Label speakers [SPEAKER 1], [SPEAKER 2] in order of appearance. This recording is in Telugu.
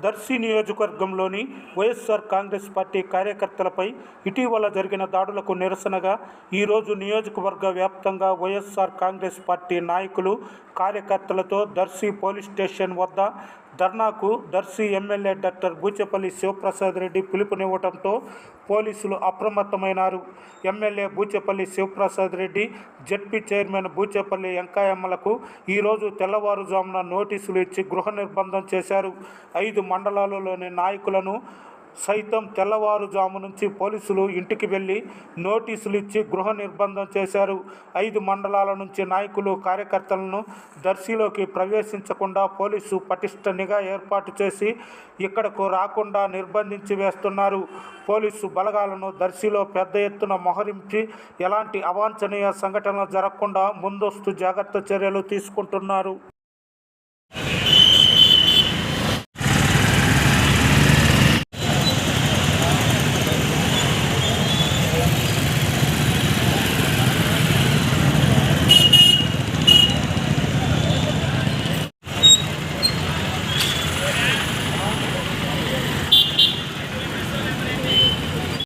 [SPEAKER 1] దర్శి నియోజకవర్గంలోని వైఎస్ఆర్ కాంగ్రెస్ పార్టీ కార్యకర్తలపై ఇటీవల జరిగిన దాడులకు నిరసనగా ఈరోజు నియోజకవర్గ వ్యాప్తంగా వైఎస్ఆర్ కాంగ్రెస్ పార్టీ నాయకులు, కార్యకర్తలతో దర్శి పోలీస్ స్టేషన్ వద్ద ధర్నాకు దర్శి ఎమ్మెల్యే డాక్టర్ బూచేపల్లి శివప్రసాద్ రెడ్డి పిలుపునివ్వడంతో పోలీసులు అప్రమత్తమైనారు. MLA Buchepalli Sivaprasad Reddy, ZP chairman Buchepalli వెంకయ్యమ్మలకు ఈరోజు తెల్లవారుజామున నోటీసులు ఇచ్చి గృహ నిర్బంధం చేశారు. 5 మండలాలలోని నాయకులను సైతం తెల్లవారుజాము నుంచి పోలీసులు ఇంటికి వెళ్లి నోటీసులు ఇచ్చి గృహ నిర్బంధం చేశారు. 5 మండలాల నుంచి నాయకులు, కార్యకర్తలను దర్శిలోకి ప్రవేశించకుండా పోలీసు పటిష్ట నిఘా ఏర్పాటు చేసి ఇక్కడకు రాకుండా నిర్బంధించి వేస్తున్నారు. పోలీసు బలగాలను దర్శిలో పెద్ద ఎత్తున మోహరించి ఎలాంటి అవాంఛనీయ సంఘటనలు జరగకుండా ముందస్తు జాగ్రత్త చర్యలు తీసుకుంటున్నారు.